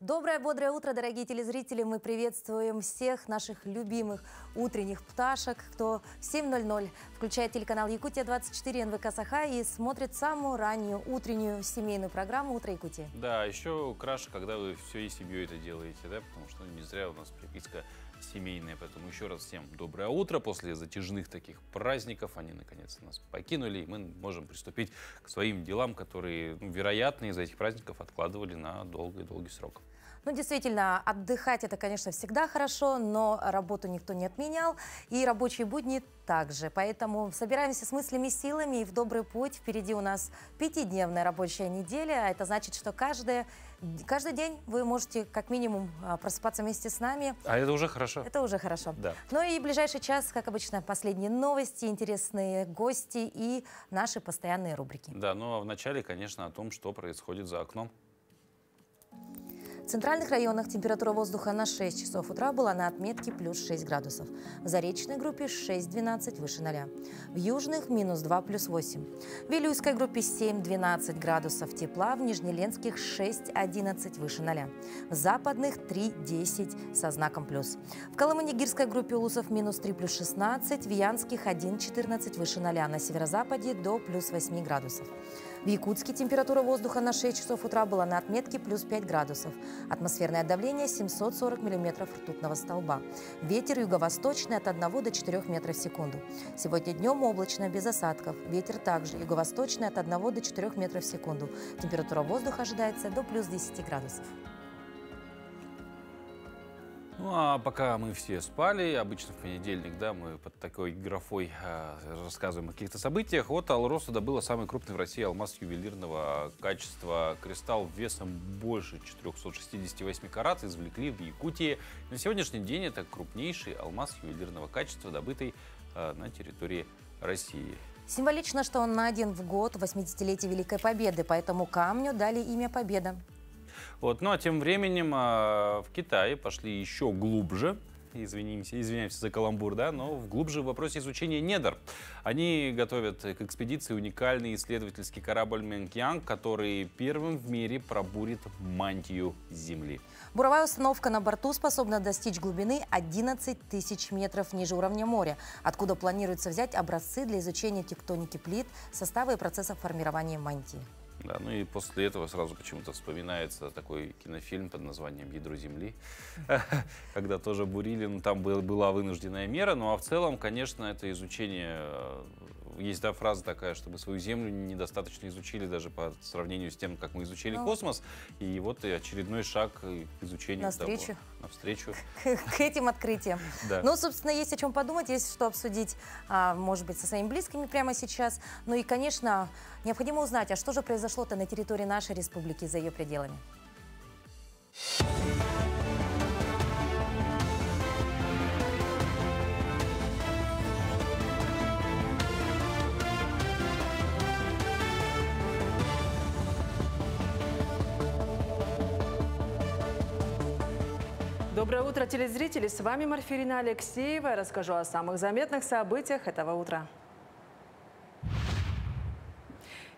Доброе, бодрое утро, дорогие телезрители! Мы приветствуем всех наших любимых утренних пташек, кто в 7:00 включает телеканал Якутия-24 НВК Саха и смотрит самую раннюю утреннюю семейную программу «Утро Якутии». Да, еще краше, когда вы всей семьей это делаете, да, потому что не зря у нас приписка семейная. Поэтому еще раз всем доброе утро. После затяжных таких праздников они наконец-то нас покинули, и мы можем приступить к своим делам, которые, вероятно, из-за этих праздников откладывали на долгий срок. Ну, действительно, отдыхать это, конечно, всегда хорошо, но работу никто не отменял, и рабочие будни также. Поэтому собираемся с мыслями и силами и в добрый путь. Впереди у нас 5-дневная рабочая неделя. Это значит, что каждый день вы можете как минимум просыпаться вместе с нами. А это уже хорошо. Это уже хорошо. Да. Ну и в ближайший час, как обычно, последние новости, интересные гости и наши постоянные рубрики. Да, ну а вначале, конечно, о том, что происходит за окном. В центральных районах температура воздуха на 6 часов утра была на отметке плюс 6 градусов. В заречной группе 6-12 выше 0. В южных минус 2 плюс 8. В Вилюйской группе 7-12 градусов тепла. В Нижнеленских 6-11 выше 0. В западных 3-10 со знаком плюс. В Колымо-Нигирской группе улусов минус 3 плюс 16. В Янских 1-14 выше 0. На северо-западе до плюс 8 градусов. В Якутске температура воздуха на 6 часов утра была на отметке плюс 5 градусов. Атмосферное давление 740 миллиметров ртутного столба. Ветер юго-восточный от 1 до 4 метров в секунду. Сегодня днем облачно, без осадков. Ветер также юго-восточный от 1 до 4 метров в секунду. Температура воздуха ожидается до плюс 10 градусов. Ну а пока мы все спали, обычно в понедельник, да, мы под такой графой рассказываем о каких-то событиях. Вот Алроса добыла самый крупный в России алмаз ювелирного качества. Кристалл весом больше 468 карат извлекли в Якутии. На сегодняшний день это крупнейший алмаз ювелирного качества, добытый на территории России. Символично, что он найден в год 80-летия Великой Победы, поэтому камню дали имя Победа. Вот. Ну а тем временем в Китае пошли еще глубже, извиняемся за каламбур, да, но глубже в вопросе изучения недр. Они готовят к экспедиции уникальный исследовательский корабль Мэнкянг, который первым в мире пробурит мантию Земли. Буровая установка на борту способна достичь глубины 11 тысяч метров ниже уровня моря, откуда планируется взять образцы для изучения тектоники плит, состава и процессов формирования мантии. Да, ну и после этого сразу почему-то вспоминается такой кинофильм под названием «Ядро Земли», когда тоже бурили, но там была вынужденная мера. Ну а в целом, конечно, это изучение, есть, да, фраза такая, чтобы свою Землю недостаточно изучили даже по сравнению с тем, как мы изучили космос. И вот и очередной шаг к изучению навстречу к этим открытиям. Да. Ну, собственно, есть о чем подумать, есть что обсудить, может быть, со своими близкими прямо сейчас. Ну и, конечно, необходимо узнать, а что же произошло-то на территории нашей республики за ее пределами. Доброе утро, телезрители! С вами Марфирина Алексеева. Я расскажу о самых заметных событиях этого утра.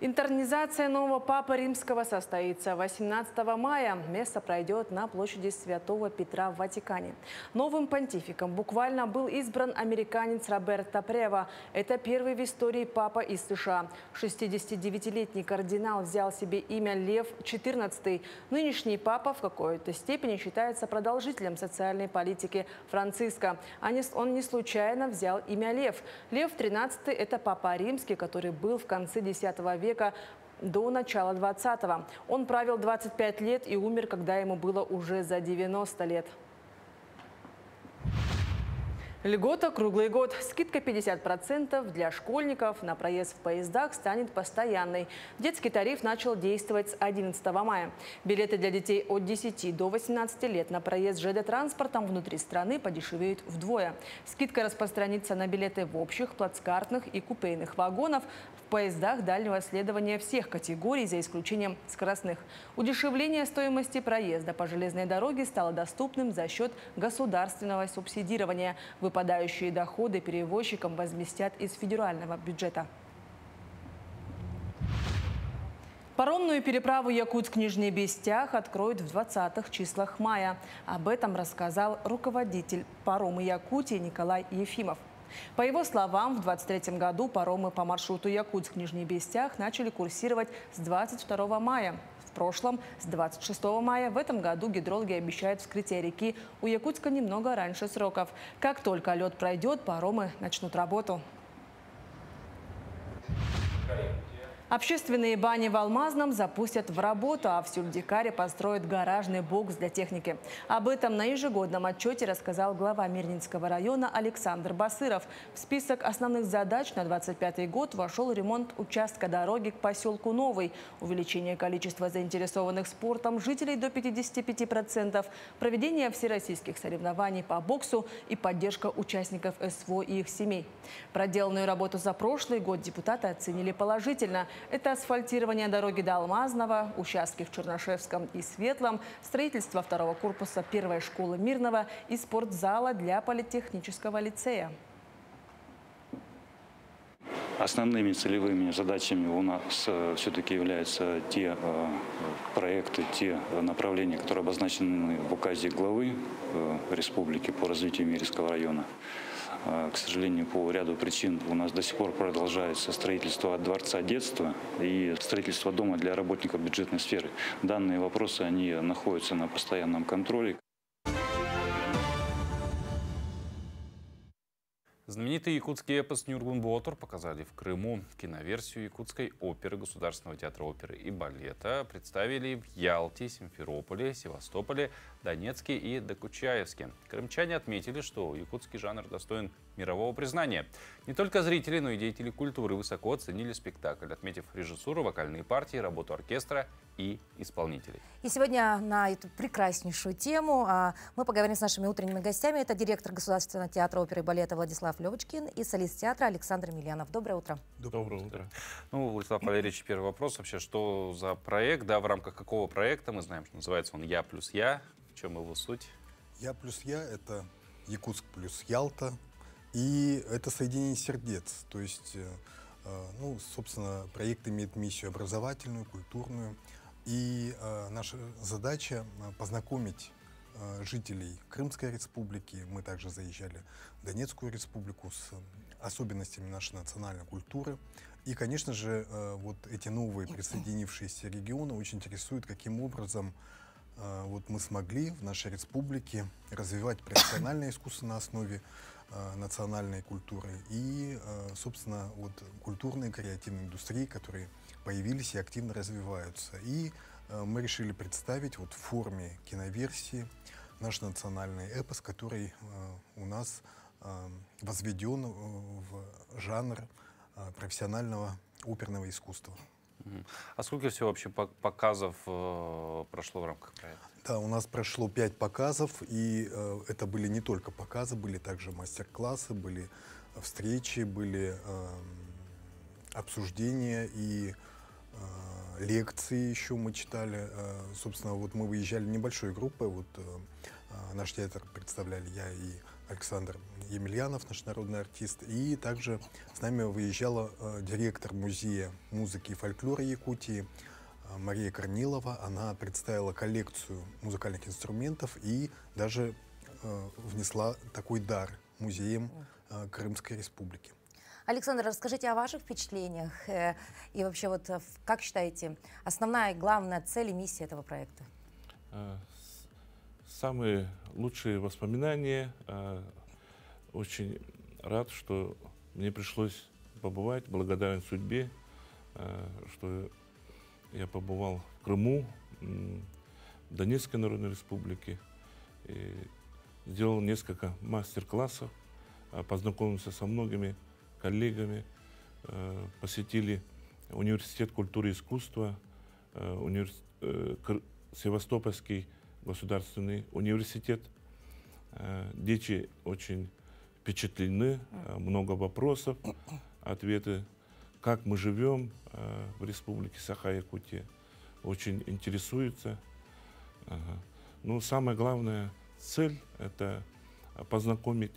Интернизация нового Папы Римского состоится 18 мая. Место пройдет на площади Святого Петра в Ватикане. Новым понтификом буквально был избран американец Роберто Прево. Это первый в истории папа из США. 69-летний кардинал взял себе имя Лев XIV. Нынешний папа в какой-то степени считается продолжителем социальной политики Франциска. Он не случайно взял имя Лев. Лев XIII – это папа римский, который был в конце X века до начала 20-го. Он правил 25 лет и умер, когда ему было уже за 90 лет. Льгота круглый год. Скидка 50% для школьников на проезд в поездах станет постоянной. Детский тариф начал действовать с 11 мая. Билеты для детей от 10 до 18 лет на проезд ЖД-транспортом внутри страны подешевеют вдвое. Скидка распространится на билеты в общих, плацкартных и купейных вагонах, в поездах дальнего следования всех категорий, за исключением скоростных. Удешевление стоимости проезда по железной дороге стало доступным за счет государственного субсидирования. Выпадающие доходы перевозчикам возместят из федерального бюджета. Паромную переправу Якутск-Нижний Бестях откроют в 20-х числах мая. Об этом рассказал руководитель парома Якутии Николай Ефимов. По его словам, в 2023 году паромы по маршруту Якутск-Нижний Бестях начали курсировать с 22 мая. В прошлом с 26 мая. В этом году гидрологи обещают вскрытие реки у Якутска немного раньше сроков. Как только лед пройдет, паромы начнут работу. Общественные бани в Алмазном запустят в работу, а в Сюльдикаре построят гаражный бокс для техники. Об этом на ежегодном отчете рассказал глава Мирнинского района Александр Басыров. В список основных задач на 2025 год вошел ремонт участка дороги к поселку Новый, увеличение количества заинтересованных спортом жителей до 55%, проведение всероссийских соревнований по боксу и поддержка участников СВО и их семей. Проделанную работу за прошлый год депутаты оценили положительно. Это асфальтирование дороги до Алмазного, участки в Чернышевском и Светлом, строительство второго корпуса первой школы Мирного и спортзала для политехнического лицея. Основными целевыми задачами у нас все-таки являются те проекты, те направления, которые обозначены в указе главы республики по развитию Мирнинского района. К сожалению, по ряду причин у нас до сих пор продолжается строительство Дворца детства и строительство дома для работников бюджетной сферы. Данные вопросы, они находятся на постоянном контроле. Знаменитый якутский эпос «Нюргун-Ботор» показали в Крыму. Киноверсию якутской оперы Государственного театра оперы и балета представили в Ялте, Симферополе, Севастополе, Донецке и Докучаевске. Крымчане отметили, что якутский жанр достоин мирового признания. Не только зрители, но и деятели культуры высоко оценили спектакль, отметив режиссуру, вокальные партии, работу оркестра и исполнителей. И сегодня на эту прекраснейшую тему мы поговорим с нашими утренними гостями. Это директор Государственного театра оперы и балета Владислав Левочкин и солист театра Александр Мильянов. Доброе утро. Доброе утро. Ну, Владислав Валерьевич, первый вопрос. Вообще, что за проект, да, в рамках какого проекта? Мы знаем, что называется он «Я плюс я». В чем его суть? «Я плюс я» — это Якутск плюс Ялта. И это соединение сердец. То есть, ну, собственно, проект имеет миссию образовательную, культурную. И наша задача познакомить жителей Крымской республики. Мы также заезжали в Донецкую республику с особенностями нашей национальной культуры. И, конечно же, вот эти новые присоединившиеся регионы очень интересуют, каким образом вот мы смогли в нашей республике развивать профессиональное искусство на основе национальной культуры и, собственно, вот культурные креативные индустрии, которые появились и активно развиваются. И мы решили представить вот в форме киноверсии наш национальный эпос, который у нас возведен в жанр профессионального оперного искусства. А сколько всего вообще показов прошло в рамках проекта? Да, у нас прошло 5 показов, и это были не только показы, были также мастер-классы, были встречи, были обсуждения и лекции еще мы читали. Собственно, вот мы выезжали небольшой группой, вот наш театр представляли я и Александр Емельянов, наш народный артист, и также с нами выезжала директор музея музыки и фольклора Якутии Мария Корнилова. Она представила коллекцию музыкальных инструментов и даже внесла такой дар музеям Крымской республики. Александр, расскажите о ваших впечатлениях и вообще вот как считаете, основная и главная цель и миссия этого проекта? Самые лучшие воспоминания. Очень рад, что мне пришлось побывать, благодарен судьбе, что я побывал в Крыму, в Донецкой Народной Республике, и сделал несколько мастер-классов, познакомился со многими коллегами, посетили Университет культуры и искусства, Севастопольский государственный университет. Дети очень впечатлены, много вопросов, ответы, как мы живем в республике Саха-Якутия, очень интересуются. Но самая главная цель — это познакомить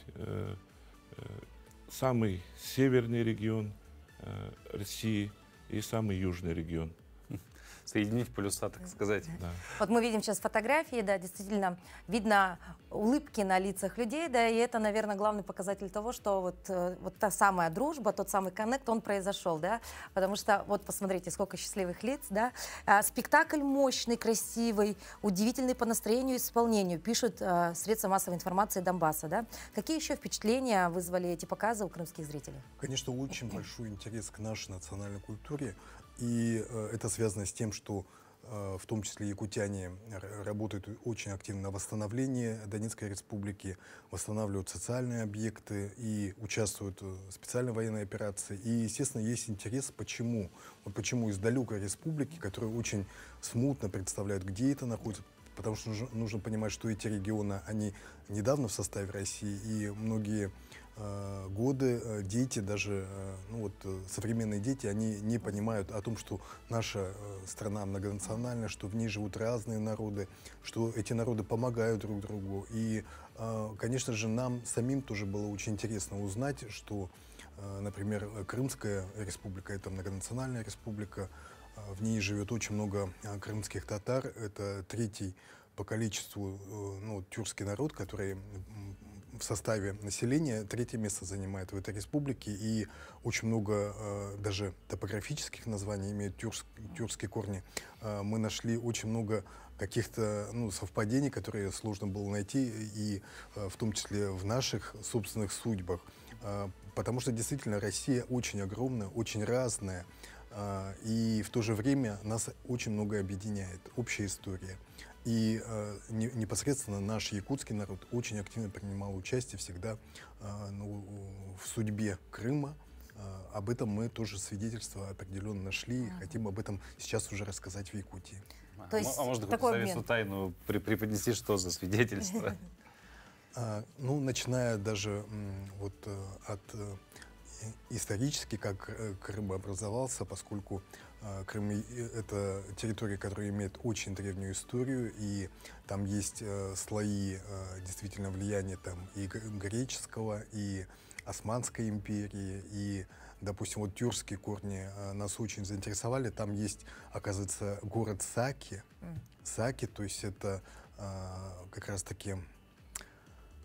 самый северный регион России и самый южный регион. соединить полюса, так сказать. Да. Вот мы видим сейчас фотографии, да, действительно видно улыбки на лицах людей, да, и это, наверное, главный показатель того, что вот та самая дружба, тот самый коннект, он произошел, да, потому что вот посмотрите, сколько счастливых лиц, да. Спектакль мощный, красивый, удивительный по настроению и исполнению, пишут средства массовой информации Донбасса, да. Какие еще впечатления вызвали эти показы у крымских зрителей? Конечно, очень большой интерес к нашей национальной культуре, и это связано с тем, что в том числе якутяне работают очень активно на восстановлении Донецкой республики, восстанавливают социальные объекты и участвуют в специальной военной операции. И, естественно, есть интерес, почему. Вот почему из далекой республики, которая очень смутно представляет, где это находится, потому что нужно понимать, что эти регионы, они недавно в составе России, и многие годы дети, даже современные дети, они не понимают о том, что наша страна многонациональная, что в ней живут разные народы, что эти народы помогают друг другу. И, конечно же, нам самим тоже было очень интересно узнать, что, например, Крымская республика — это многонациональная республика, в ней живет очень много крымских татар, это третий по количеству тюркский народ, который в составе населения третье место занимает в этой республике, и очень много даже топографических названий имеют тюркские корни. Мы нашли очень много каких-то совпадений, которые сложно было найти, и в том числе в наших собственных судьбах. Потому что действительно Россия очень огромная, очень разная, и в то же время нас очень многое объединяет, общая история. И непосредственно наш якутский народ очень активно принимал участие всегда в судьбе Крыма. Об этом мы тоже свидетельства определенно нашли, и хотим об этом сейчас уже рассказать в Якутии. То есть можно такой какую-то завесу тайну преподнести, что за свидетельство? Начиная даже от исторически, как Крым образовался, поскольку Крым — это территория, которая имеет очень древнюю историю, и там есть слои действительно влияния там и греческого, и Османской империи, и, допустим, вот тюркские корни нас очень заинтересовали. Там есть, оказывается, город Саки. Саки, то есть это как раз-таки...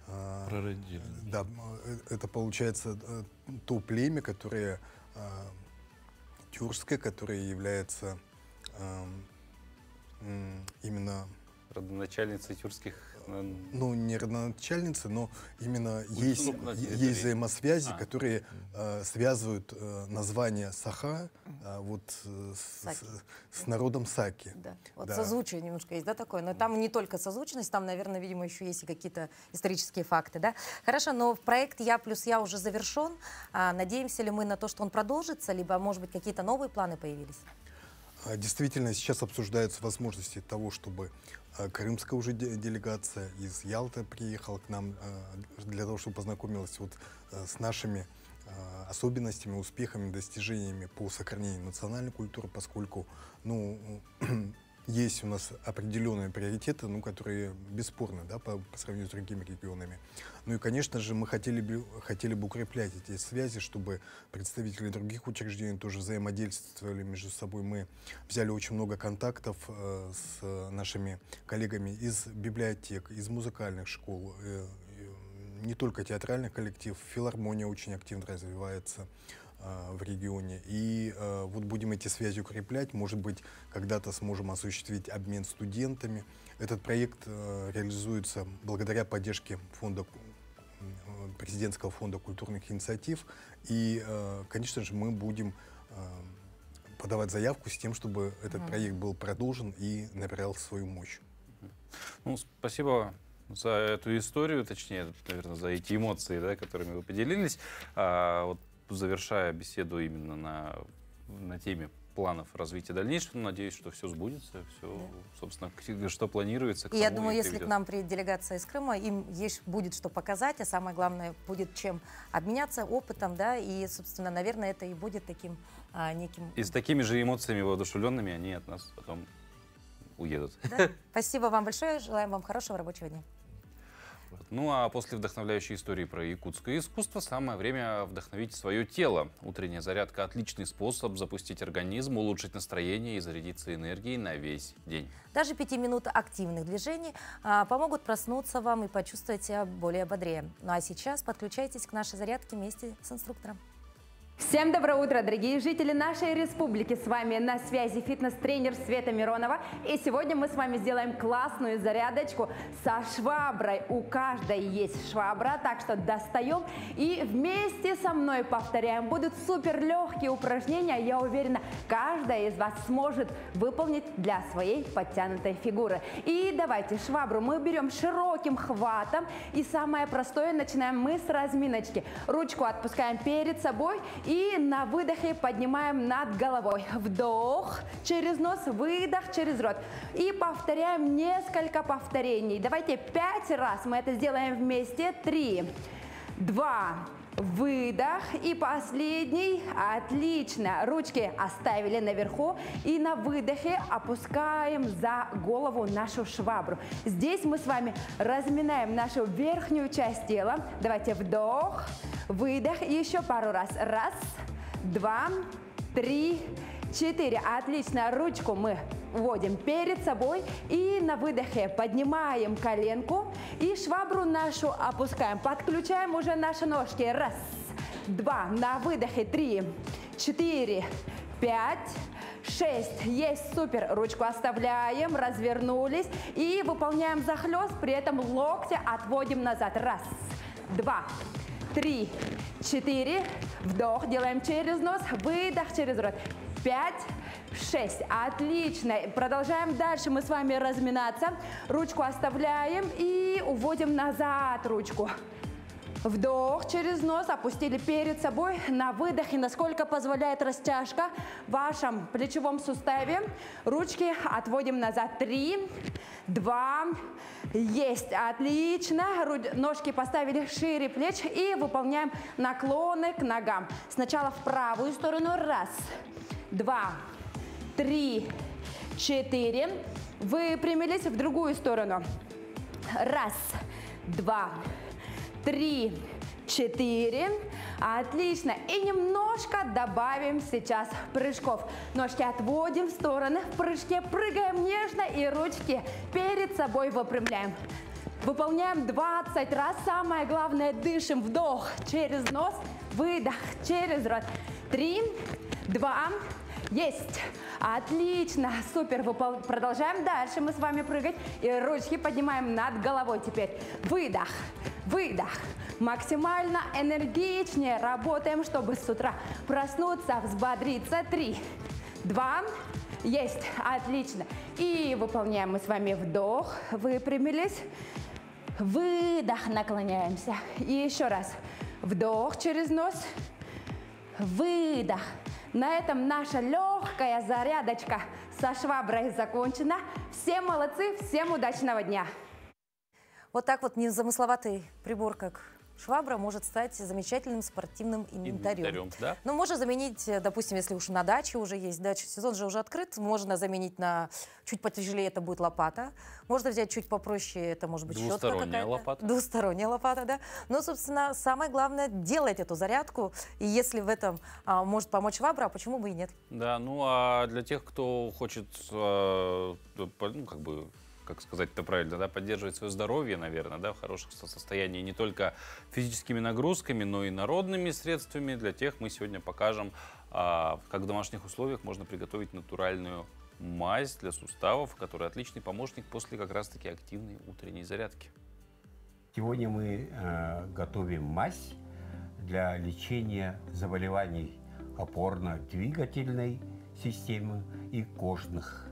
Прародили. Да, это получается то племя, которое тюркское, которое является именно... Родоначальница тюркских... не родоначальница, но именно есть взаимосвязи, которые связывают название Саха с народом Саки. Да. Да. Созвучие немножко есть, да, такое? Но там не только созвучность, там, наверное, видимо, еще есть и какие-то исторические факты, да? Хорошо, но проект «Я плюс я» уже завершен. Надеемся ли мы на то, что он продолжится, либо, может быть, какие-то новые планы появились? Действительно, сейчас обсуждаются возможности того, чтобы крымская уже делегация из Ялты приехала к нам для того, чтобы познакомилась с нашими особенностями, успехами, достижениями по сохранению национальной культуры, поскольку есть у нас определенные приоритеты, которые бесспорны, да, по сравнению с другими регионами. Ну и, конечно же, мы хотели бы укреплять эти связи, чтобы представители других учреждений тоже взаимодействовали между собой. Мы взяли очень много контактов с нашими коллегами из библиотек, из музыкальных школ, не только театральных коллективов, филармония очень активно развивается в регионе. И будем эти связи укреплять. Может быть, когда-то сможем осуществить обмен студентами. Этот проект реализуется благодаря поддержке президентского фонда культурных инициатив. И, конечно же, мы будем подавать заявку с тем, чтобы этот проект был продолжен и набирал свою мощь. Спасибо за эту историю, точнее, наверное, за эти эмоции, да, которыми вы поделились. Завершая беседу именно на теме планов развития дальнейшего, надеюсь, что все сбудется, все, собственно, что планируется. И я думаю, если к нам приедет делегация из Крыма, им будет что показать, а самое главное, будет чем обменяться опытом, да, и, собственно, наверное, это и будет таким неким... И с такими же эмоциями воодушевленными они от нас потом уедут. Да? Спасибо вам большое, желаем вам хорошего рабочего дня. искусства. Ну а после вдохновляющей истории про якутское искусство самое время вдохновить свое тело. Утренняя зарядка – отличный способ запустить организм, улучшить настроение и зарядиться энергией на весь день. Даже 5 минут активных движений помогут проснуться вам и почувствовать себя более бодрее. Ну а сейчас подключайтесь к нашей зарядке вместе с инструктором. Всем доброе утро, дорогие жители нашей республики. С вами на связи фитнес-тренер Света Миронова. И сегодня мы с вами сделаем классную зарядочку со шваброй. У каждой есть швабра, так что достаем и вместе со мной повторяем. Будут супер легкие упражнения. Я уверена, каждая из вас сможет выполнить для своей подтянутой фигуры. И давайте швабру мы берем широким хватом. И самое простое, начинаем мы с разминочки. Ручку отпускаем перед собой. И на выдохе поднимаем над головой. Вдох через нос, выдох через рот. И повторяем несколько повторений. Давайте 5 раз мы это сделаем вместе. 3, 2, выдох. И последний. Отлично. Ручки оставили наверху. И на выдохе опускаем за голову нашу швабру. Здесь мы с вами разминаем нашу верхнюю часть тела. Давайте вдох, выдох. И еще пару раз. 1, 2, 3, 4. Отлично. Ручку мы вводим перед собой. И на выдохе поднимаем коленку. И швабру нашу опускаем. Подключаем уже наши ножки. 1, 2. На выдохе. 3, 4, 5, 6. Есть, супер. Ручку оставляем, развернулись и выполняем захлест. При этом локти отводим назад. 1, 2, 3, 4. Вдох делаем через нос, выдох через рот. 5, 6. Отлично. Продолжаем дальше. Мы с вами разминаться. Ручку оставляем и уводим назад ручку. Вдох через нос, опустили перед собой. На выдохе, насколько позволяет растяжка в вашем плечевом суставе. Ручки отводим назад. 3, 2, есть. Отлично. Ножки поставили шире плеч и выполняем наклоны к ногам. Сначала в правую сторону. 1, 2, 3, 4. Выпрямились в другую сторону. 1, 2, 3, 4. Отлично. И немножко добавим сейчас прыжков. Ножки отводим в стороны. В прыжке прыгаем нежно и ручки перед собой выпрямляем. Выполняем 20 раз. Самое главное, дышим. Вдох через нос, выдох через рот. 3, 2, есть. Отлично. Супер. Продолжаем дальше. Мы с вами прыгать. И ручки поднимаем над головой теперь. Выдох. Выдох. Максимально энергичнее работаем, чтобы с утра проснуться, взбодриться. 3, 2, есть. Отлично. И выполняем мы с вами вдох. Выпрямились. Выдох. Наклоняемся. И еще раз. Вдох через нос. Выдох. На этом наша легкая зарядочка со шваброй закончена. Всем молодцы, всем удачного дня! Вот так вот незамысловатый прибор, как швабра, может стать замечательным спортивным инвентарем. Да? Ну, можно заменить, допустим, если уж на даче уже есть, дача, сезон же уже открыт, можно заменить на чуть потяжелее, это будет лопата. Можно взять чуть попроще, это может быть щетка какая-то. Двусторонняя лопата. Двусторонняя лопата, да. Но, собственно, самое главное делать эту зарядку. И если в этом может помочь швабра, почему бы и нет? Да, ну а для тех, кто хочет, ну, как сказать-то правильно, да, поддерживать свое здоровье, наверное, да, в хорошем состоянии не только физическими нагрузками, но и народными средствами. Для тех мы сегодня покажем, как в домашних условиях можно приготовить натуральную мазь для суставов, которая отличный помощник после как раз-таки активной утренней зарядки. Сегодня мы готовим мазь для лечения заболеваний опорно-двигательной системы и кожных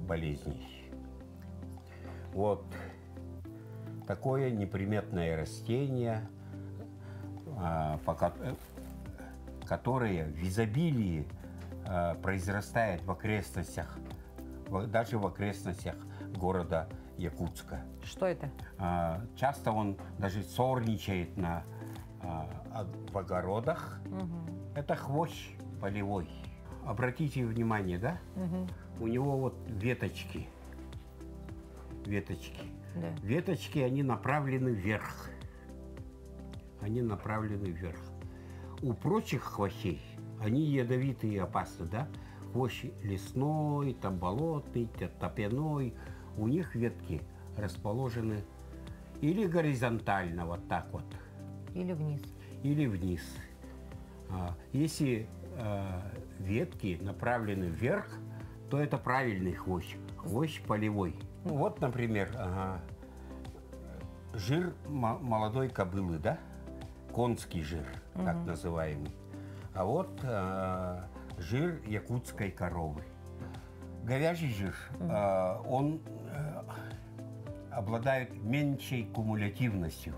болезней. Вот такое неприметное растение, которое в изобилии произрастает в окрестностях, даже в окрестностях города Якутска. Что это? Часто он даже сорничает в огородах. Это хвощ полевой. Обратите внимание, да? У него вот веточки веточки. Да. Веточки, они направлены вверх. Они направлены вверх. У прочих хвощей, они ядовитые и опасны, да? Хвощ лесной, там болотный, топяной. У них ветки расположены или горизонтально, вот так вот. Или вниз. Или вниз. Если ветки направлены вверх, то это правильный хвощ. Хвощ полевой. Ну, вот, например, жир молодой кобылы, да? Конский жир, так называемый. А вот жир якутской коровы. Говяжий жир, он обладает меньшей кумулятивностью,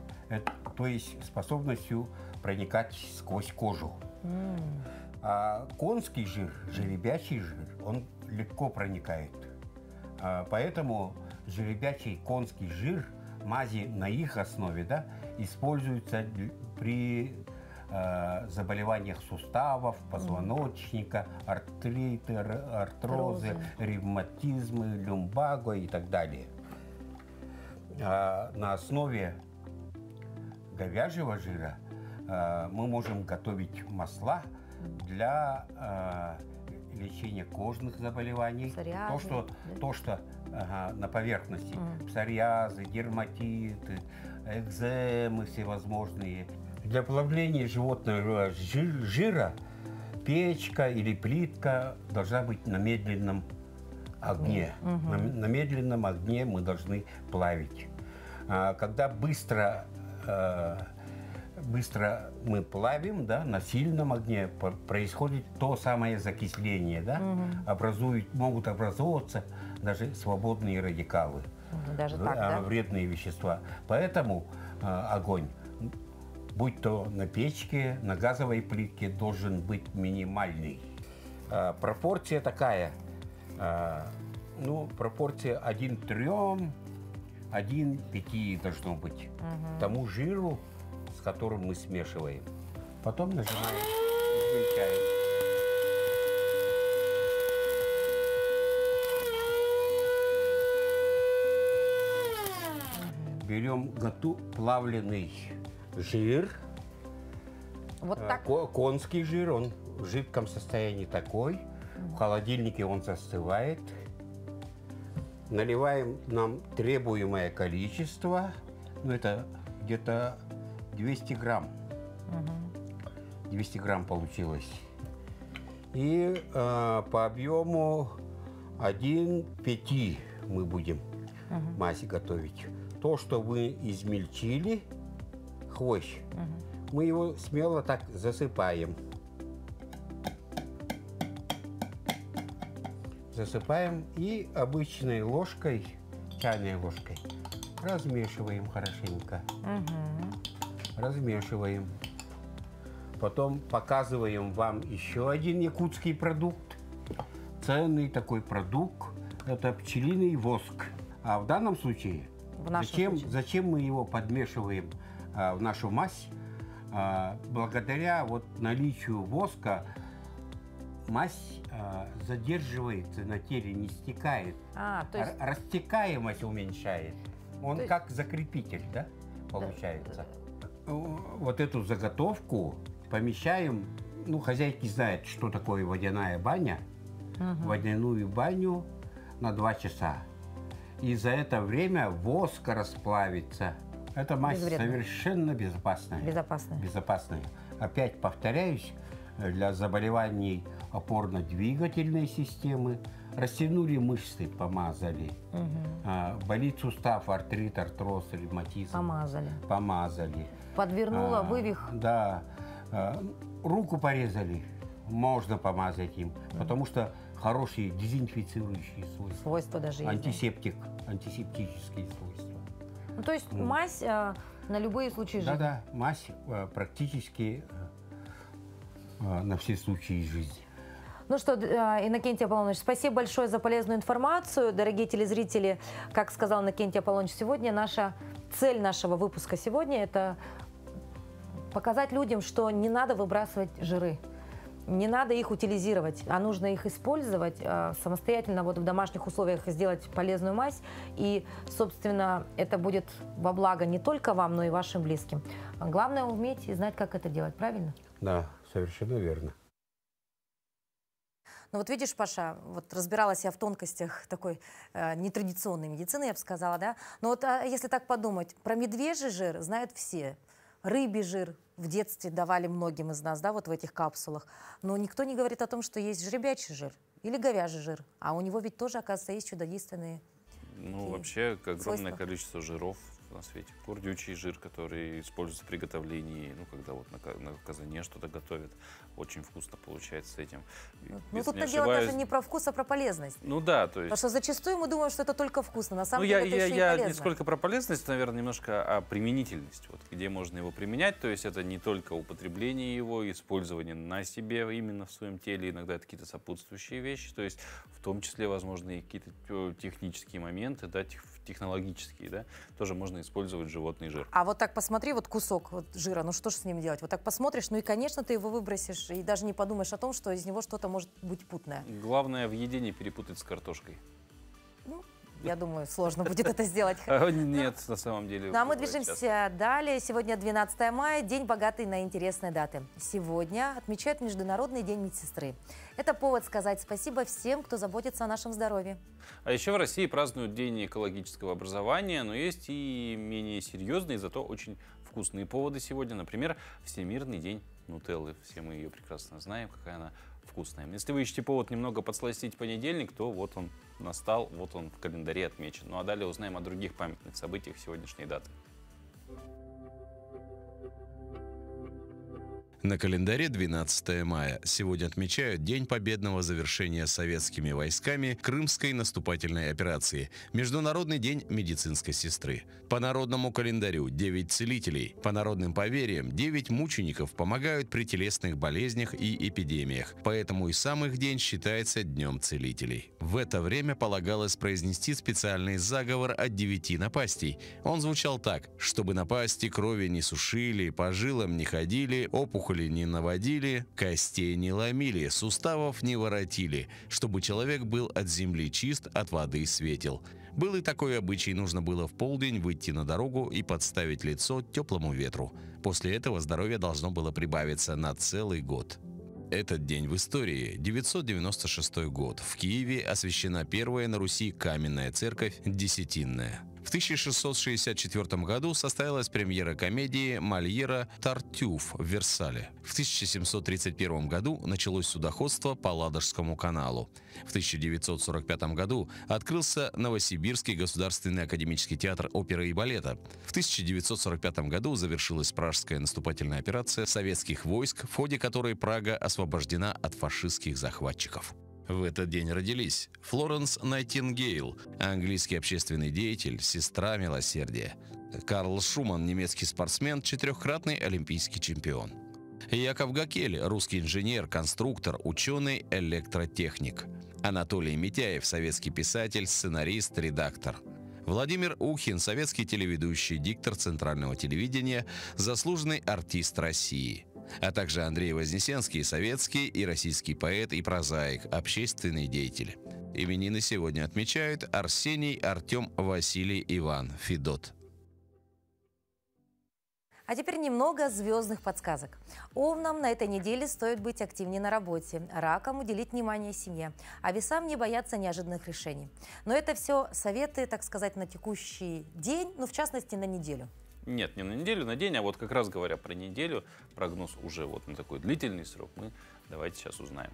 то есть способностью проникать сквозь кожу. А конский жир, жеребячий жир, он легко проникает. Поэтому жеребячий конский жир, мази на их основе, да, используются при заболеваниях суставов, позвоночника, артриты, артрозы, ревматизмы, люмбаго и так далее. На основе говяжьего жира мы можем готовить масла для лечения кожных заболеваний. Псориазы, То, что на поверхности. Псориазы, дерматиты, экземы всевозможные. Для плавления животного жира печка или плитка должна быть на медленном огне. На медленном огне мы должны плавить. Когда быстро мы плавим, да, на сильном огне происходит то самое закисление, да, могут образовываться даже свободные радикалы, Даже так, да? вредные вещества. Поэтому огонь, будь то на печке, на газовой плитке, должен быть минимальный. Пропорция такая, пропорция 1:3, 1:5 должно быть тому жиру, с которым мы смешиваем. Потом нажимаем, измельчаем. Берем плавленый жир, Вот так. Конский жир, он в жидком состоянии такой. В холодильнике он застывает. Наливаем нам требуемое количество. Это где-то 200 грамм. 200 грамм получилось. И по объему 1:5 мы будем мазь готовить. То, что вы измельчили, хвощ, мы его смело так засыпаем. Засыпаем и обычной ложкой, чайной ложкой, размешиваем хорошенько. Размешиваем. Потом показываем вам еще один якутский продукт. Ценный такой продукт. Это пчелиный воск. А в данном случае, зачем мы его подмешиваем в нашу мазь? Благодаря наличию воска мазь задерживается на теле, не стекает. То есть... Растекаемость уменьшает. Он как закрепитель, да, получается. Вот эту заготовку помещаем, хозяйки знают, что такое водяная баня, водяную баню на 2 часа. И за это время воск расплавится. Эта мазь совершенно безопасная. Безопасная. Опять повторяюсь, для заболеваний опорно-двигательной системы, растянули мышцы, помазали. Болит сустав, артрит, артроз, ревматизм. Помазали. Подвернула, вывих. Да. Руку порезали, можно помазать им, потому что хорошие дезинфицирующие свойства. Свойства даже есть. Антисептические свойства. То есть мазь на любые случаи жизни. Да, мазь практически на все случаи жизни. Ну что, Иннокентий Аполлоныч, спасибо большое за полезную информацию. Дорогие телезрители, как сказал Иннокентий Аполлоныч, сегодня цель нашего выпуска сегодня – это показать людям, что не надо выбрасывать жиры. Не надо их утилизировать, а нужно их использовать самостоятельно вот в домашних условиях, сделать полезную мазь. И, собственно, это будет во благо не только вам, но и вашим близким. Главное уметь и знать, как это делать, правильно? Да, совершенно верно. Ну вот видишь, Паша, вот разбиралась я в тонкостях такой нетрадиционной медицины, я бы сказала, да? Но вот если так подумать, про медвежий жир знают все. Рыбий жир в детстве давали многим из нас, да, вот в этих капсулах. Но никто не говорит о том, что есть жеребячий жир или говяжий жир. А у него ведь тоже, оказывается, есть чудодейственные. Ну, вообще, огромное свойства. количество жиров на свете. Курдючий жир, который используется в приготовлении, ну, когда вот на казане что-то готовят. Очень вкусно получается с этим. Ну, Если тут не дело ошибаюсь- даже не про вкус, а про полезность. Ну да, то есть... Потому что зачастую мы думаем, что это только вкусно. На Ну, самом деле это еще и я полезно. не сколько про полезность, наверное, немножко о применительности. Вот, где можно его применять. То есть это не только употребление его, использование на себе именно в своем теле. Иногда это какие-то сопутствующие вещи. То есть в том числе, возможно, и какие-то технические моменты, да, технологические, да, тоже можно использовать животный жир. А вот так посмотри, вот кусок вот жира, ну что же с ним делать? Вот так посмотришь, ну и, конечно, ты его выбросишь, и даже не подумаешь о том, что из него что-то может быть путное. Главное в еде не перепутать с картошкой. Я думаю, сложно будет это сделать. Нет, на самом деле. Ну а мы бывает часто. движемся далее. Сегодня 12 мая, день богатый на интересные даты. Сегодня отмечают Международный день медсестры. Это повод сказать спасибо всем, кто заботится о нашем здоровье. А еще в России празднуют День экологического образования, но есть и менее серьезные, зато очень вкусные поводы сегодня. Например, Всемирный день нутеллы. Все мы ее прекрасно знаем, какая она вкусная. Если вы ищете повод немного подсластить понедельник, то вот он настал, вот он в календаре отмечен. Ну а далее узнаем о других памятных событиях сегодняшней даты. На календаре 12 мая. Сегодня отмечают День победного завершения советскими войсками Крымской наступательной операции. Международный день медицинской сестры. По народному календарю 9 целителей. По народным поверьям 9 мучеников помогают при телесных болезнях и эпидемиях. Поэтому и сам их день считается Днем целителей. В это время полагалось произнести специальный заговор от 9 напастей. Он звучал так: чтобы напасти крови не сушили, по жилам не ходили, опухоли не наводили, костей не ломили, суставов не воротили, чтобы человек был от земли чист, от воды светел. Был и такой обычай: нужно было в полдень выйти на дорогу и подставить лицо теплому ветру. После этого здоровье должно было прибавиться на целый год. Этот день в истории. 996 год. В Киеве освящена первая на Руси каменная церковь Десятинная. В 1664 году состоялась премьера комедии Мольера «Тартюф» в Версале. В 1731 году началось судоходство по Ладожскому каналу. В 1945 году открылся Новосибирский государственный академический театр оперы и балета. В 1945 году завершилась Пражская наступательная операция советских войск, в ходе которой Прага освобождена от фашистских захватчиков. В этот день родились Флоренс Найтингейл, английский общественный деятель, сестра милосердия. Карл Шуман, немецкий спортсмен, 4-кратный олимпийский чемпион. Яков Гакель, русский инженер, конструктор, ученый, электротехник. Анатолий Митяев, советский писатель, сценарист, редактор. Владимир Ухин, советский телеведущий, диктор Центрального телевидения, заслуженный артист России. А также Андрей Вознесенский, советский и российский поэт и прозаик, общественный деятель. Именины сегодня отмечают Арсений, Артем, Василий, Иван, Федот. А теперь немного звездных подсказок. Овнам на этой неделе стоит быть активнее на работе, ракам уделить внимание семье, а весам не бояться неожиданных решений. Но это все советы, так сказать, на текущий день, ну в частности на неделю. Нет, не на неделю, на день, а вот как раз говоря про неделю, прогноз уже вот на такой длительный срок, мы давайте сейчас узнаем.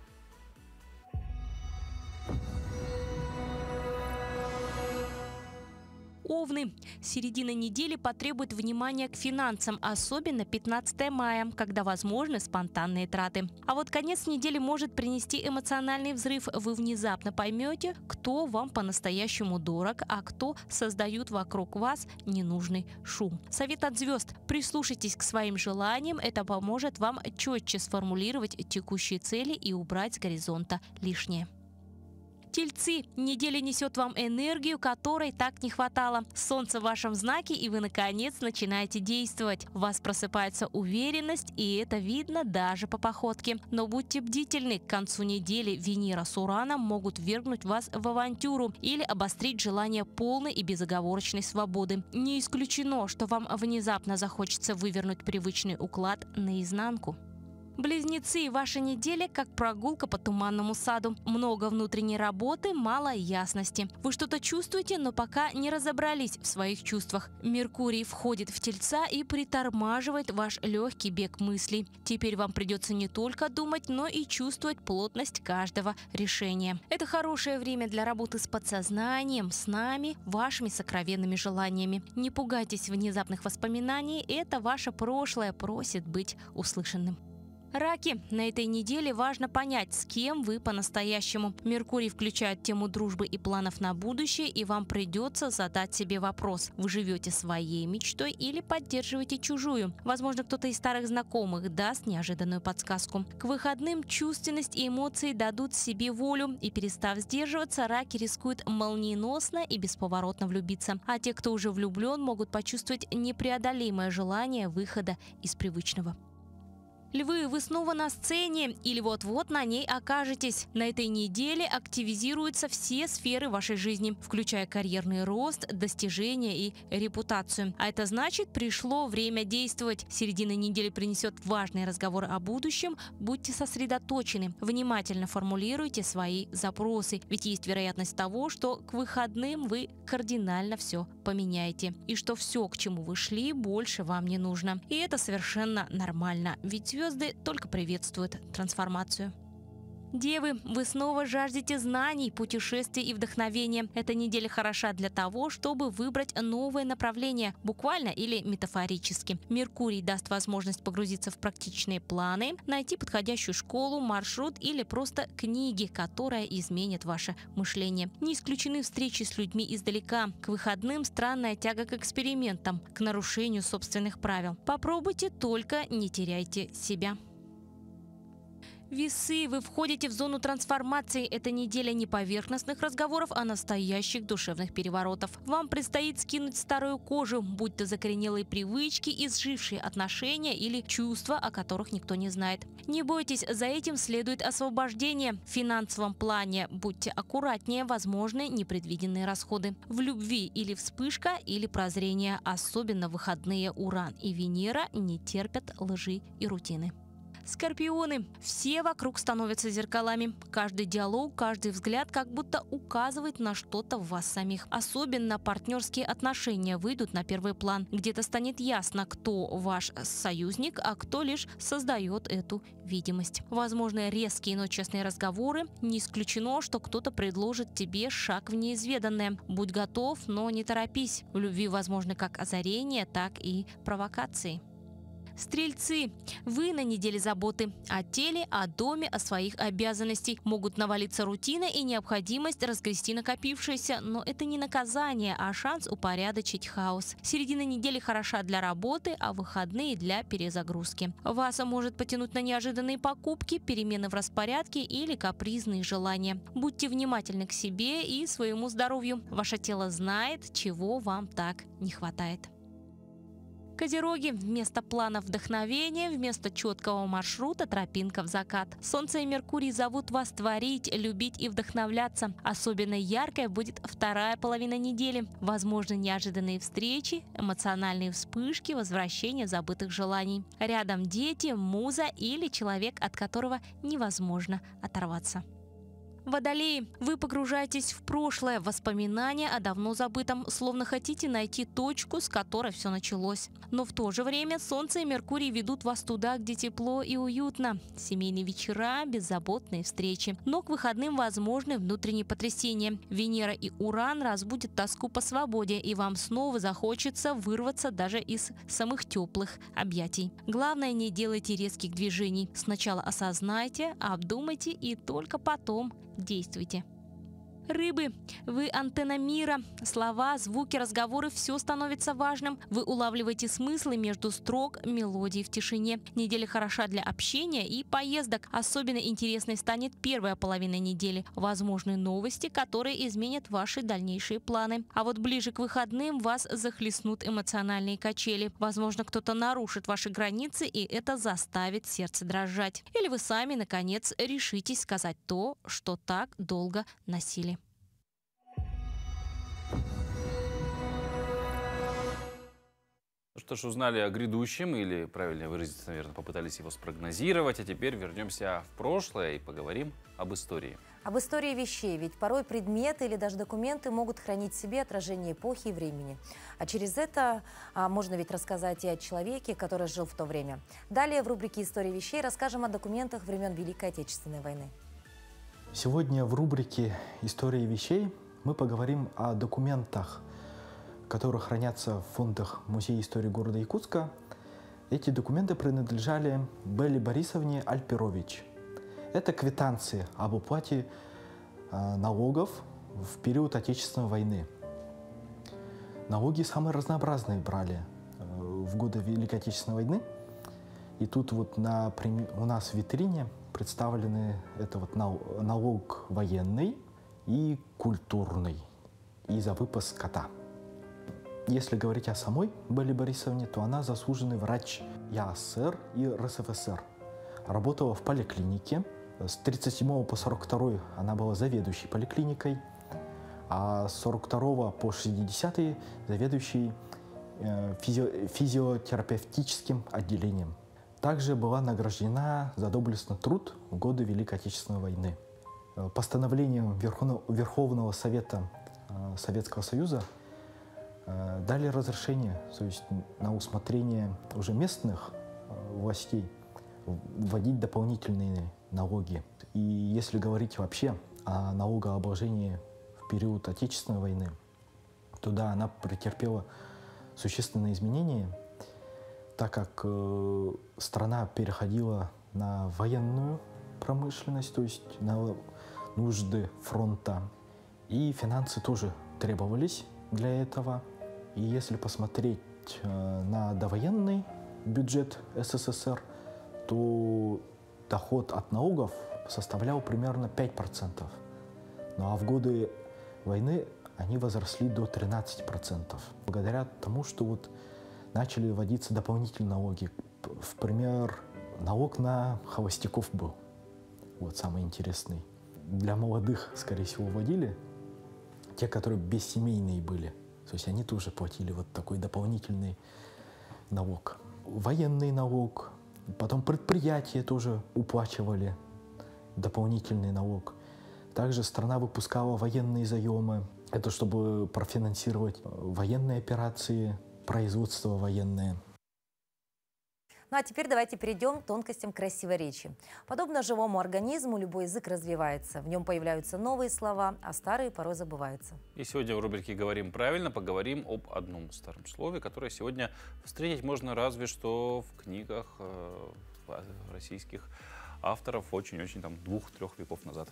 Овны. Середина недели потребует внимания к финансам, особенно 15 мая, когда возможны спонтанные траты. А вот конец недели может принести эмоциональный взрыв. Вы внезапно поймете, кто вам по-настоящему дорог, а кто создает вокруг вас ненужный шум. Совет от звезд. Прислушайтесь к своим желаниям. Это поможет вам четче сформулировать текущие цели и убрать с горизонта лишнее. Тельцы, неделя несет вам энергию, которой так не хватало. Солнце в вашем знаке, и вы, наконец, начинаете действовать. У вас просыпается уверенность, и это видно даже по походке. Но будьте бдительны, к концу недели Венера с Ураном могут ввергнуть вас в авантюру или обострить желание полной и безоговорочной свободы. Не исключено, что вам внезапно захочется вывернуть привычный уклад наизнанку. Близнецы, ваша неделя как прогулка по туманному саду. Много внутренней работы, мало ясности. Вы что-то чувствуете, но пока не разобрались в своих чувствах. Меркурий входит в Тельца и притормаживает ваш легкий бег мыслей. Теперь вам придется не только думать, но и чувствовать плотность каждого решения. Это хорошее время для работы с подсознанием, снами, вашими сокровенными желаниями. Не пугайтесь внезапных воспоминаний, это ваше прошлое просит быть услышанным. Раки, на этой неделе важно понять, с кем вы по-настоящему. Меркурий включает тему дружбы и планов на будущее, и вам придется задать себе вопрос: вы живете своей мечтой или поддерживаете чужую? Возможно, кто-то из старых знакомых даст неожиданную подсказку. К выходным чувственность и эмоции дадут себе волю, и, перестав сдерживаться, раки рискуют молниеносно и бесповоротно влюбиться. А те, кто уже влюблен, могут почувствовать непреодолимое желание выхода из привычного. Львы, вы снова на сцене или вот-вот на ней окажетесь. На этой неделе активизируются все сферы вашей жизни, включая карьерный рост, достижения и репутацию. А это значит, пришло время действовать. Середина недели принесет важные разговоры о будущем. Будьте сосредоточены, внимательно формулируйте свои запросы. Ведь есть вероятность того, что к выходным вы кардинально все поменяете. И что все, к чему вы шли, больше вам не нужно. И это совершенно нормально. Ведь звезды только приветствуют трансформацию. Девы, вы снова жаждете знаний, путешествий и вдохновения. Эта неделя хороша для того, чтобы выбрать новое направление, буквально или метафорически. Меркурий даст возможность погрузиться в практичные планы, найти подходящую школу, маршрут или просто книги, которая изменит ваше мышление. Не исключены встречи с людьми издалека. К выходным странная тяга к экспериментам, к нарушению собственных правил. Попробуйте, только не теряйте себя. Весы, вы входите в зону трансформации. Это неделя не поверхностных разговоров, а настоящих душевных переворотов. Вам предстоит скинуть старую кожу, будь то закоренелые привычки, изжившие отношения или чувства, о которых никто не знает. Не бойтесь, за этим следует освобождение. В финансовом плане будьте аккуратнее, возможны непредвиденные расходы. В любви или вспышка, или прозрение, особенно в выходные Уран и Венера не терпят лжи и рутины. Скорпионы. Все вокруг становятся зеркалами. Каждый диалог, каждый взгляд как будто указывает на что-то в вас самих. Особенно партнерские отношения выйдут на первый план. Где-то станет ясно, кто ваш союзник, а кто лишь создает эту видимость. Возможны резкие, но честные разговоры. Не исключено, что кто-то предложит тебе шаг в неизведанное. Будь готов, но не торопись. В любви возможны как озарения, так и провокации. Стрельцы, вы на неделе заботы о теле, о доме, о своих обязанностях. Могут навалиться рутина и необходимость разгрести накопившееся, но это не наказание, а шанс упорядочить хаос. Середина недели хороша для работы, а выходные для перезагрузки. Вас может потянуть на неожиданные покупки, перемены в распорядке или капризные желания. Будьте внимательны к себе и своему здоровью. Ваше тело знает, чего вам так не хватает. Козероги, вместо плана вдохновения, вместо четкого маршрута тропинка в закат. Солнце и Меркурий зовут вас творить, любить и вдохновляться. Особенно яркой будет вторая половина недели. Возможны неожиданные встречи, эмоциональные вспышки, возвращение забытых желаний. Рядом дети, муза или человек, от которого невозможно оторваться. Водолеи, вы погружаетесь в прошлое, воспоминания о давно забытом, словно хотите найти точку, с которой все началось. Но в то же время Солнце и Меркурий ведут вас туда, где тепло и уютно. Семейные вечера, беззаботные встречи. Но к выходным возможны внутренние потрясения. Венера и Уран разбудят тоску по свободе, и вам снова захочется вырваться даже из самых теплых объятий. Главное, не делайте резких движений. Сначала осознайте, обдумайте и только потом действуйте. Рыбы, вы антенна мира. Слова, звуки, разговоры – все становится важным. Вы улавливаете смыслы между строк, мелодий в тишине. Неделя хороша для общения и поездок. Особенно интересной станет первая половина недели. Возможны новости, которые изменят ваши дальнейшие планы. А вот ближе к выходным вас захлестнут эмоциональные качели. Возможно, кто-то нарушит ваши границы, и это заставит сердце дрожать. Или вы сами, наконец, решитесь сказать то, что так долго носили. Что ж, узнали о грядущем, или, правильнее выразиться, наверное, попытались его спрогнозировать. А теперь вернемся в прошлое и поговорим об истории. Об истории вещей, ведь порой предметы или даже документы могут хранить в себе отражение эпохи и времени. А через это можно ведь рассказать и о человеке, который жил в то время. Далее в рубрике «История вещей» расскажем о документах времен Великой Отечественной войны. Сегодня в рубрике «История вещей» мы поговорим о документах, которые хранятся в фондах Музея истории города Якутска. Эти документы принадлежали Белле Борисовне Альперович. Это квитанции об уплате налогов в период Отечественной войны. Налоги самые разнообразные брали в годы Великой Отечественной войны. И тут вот у нас в витрине представлены это вот налог военный и культурный, и за выпас скота. Если говорить о самой Белле Борисовне, то она заслуженный врач ЯСР и РСФСР. Работала в поликлинике. С 1937 по 1942 она была заведующей поликлиникой, а с 1942 по 1960 заведующей физиотерапевтическим отделением. Также была награждена за доблестный труд в годы Великой Отечественной войны. Постановлением Верховного Совета Советского Союза дали разрешение, то есть на усмотрение уже местных властей, вводить дополнительные налоги. И если говорить вообще о налогообложении в период Отечественной войны, то да, она претерпела существенные изменения, так как страна переходила на военную промышленность, то есть на нужды фронта. И финансы тоже требовались для этого. И если посмотреть на довоенный бюджет СССР, то доход от налогов составлял примерно 5%. Ну а в годы войны они возросли до 13%. Благодаря тому, что вот начали вводиться дополнительные налоги. В пример, налог на холостяков был. Вот самый интересный. Для молодых, скорее всего, вводили. Те, которые бессемейные были. То есть они тоже платили вот такой дополнительный налог. Военный налог. Потом предприятия тоже уплачивали дополнительный налог. Также страна выпускала военные заемы. Это чтобы профинансировать военные операции, производство военное. Ну а теперь давайте перейдем к тонкостям красивой речи. Подобно живому организму, любой язык развивается. В нем появляются новые слова, а старые порой забываются. И сегодня в рубрике «Говорим правильно» поговорим об одном старом слове, которое сегодня встретить можно разве что в книгах российских авторов очень-очень там 2-3 веков назад.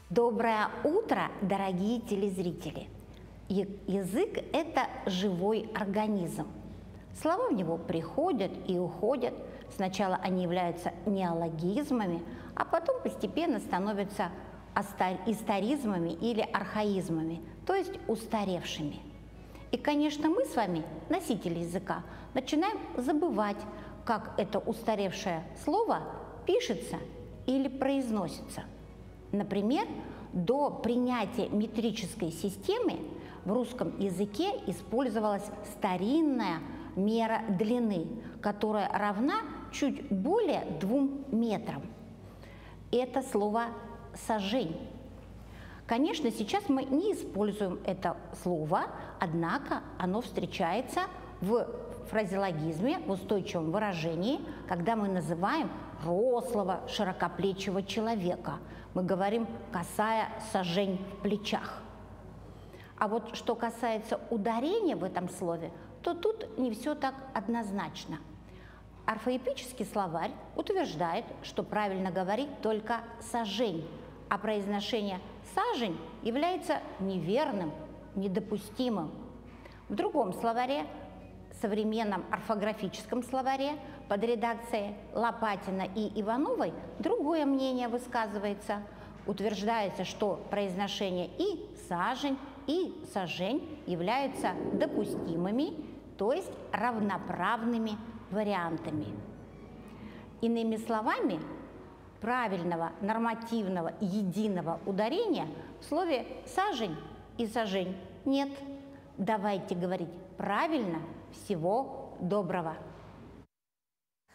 Доброе утро, дорогие телезрители! Язык – это живой организм. Слова в него приходят и уходят. Сначала они являются неологизмами, а потом постепенно становятся историзмами или архаизмами, то есть устаревшими. И, конечно, мы с вами, носители языка, начинаем забывать, как это устаревшее слово пишется или произносится. Например, до принятия метрической системы в русском языке использовалась старинная мера длины, которая равна чуть более 2 метрам. Это слово «сажень». Конечно, сейчас мы не используем это слово, однако оно встречается в фразеологизме, в устойчивом выражении, когда мы называем рослого, широкоплечего человека. Мы говорим «косая сажень в плечах». А вот что касается ударения в этом слове, то тут не все так однозначно. Орфоэпический словарь утверждает, что правильно говорить только «сажень», а произношение сажень является неверным, недопустимым. В другом словаре, современном орфографическом словаре, под редакцией Лопатина и Ивановой, другое мнение высказывается. Утверждается, что произношение и сажень, и сажень являются допустимыми, то есть равноправными вариантами. Иными словами, правильного нормативного единого ударения в слове «сажень» и «сажень» нет. Давайте говорить правильно. Всего доброго.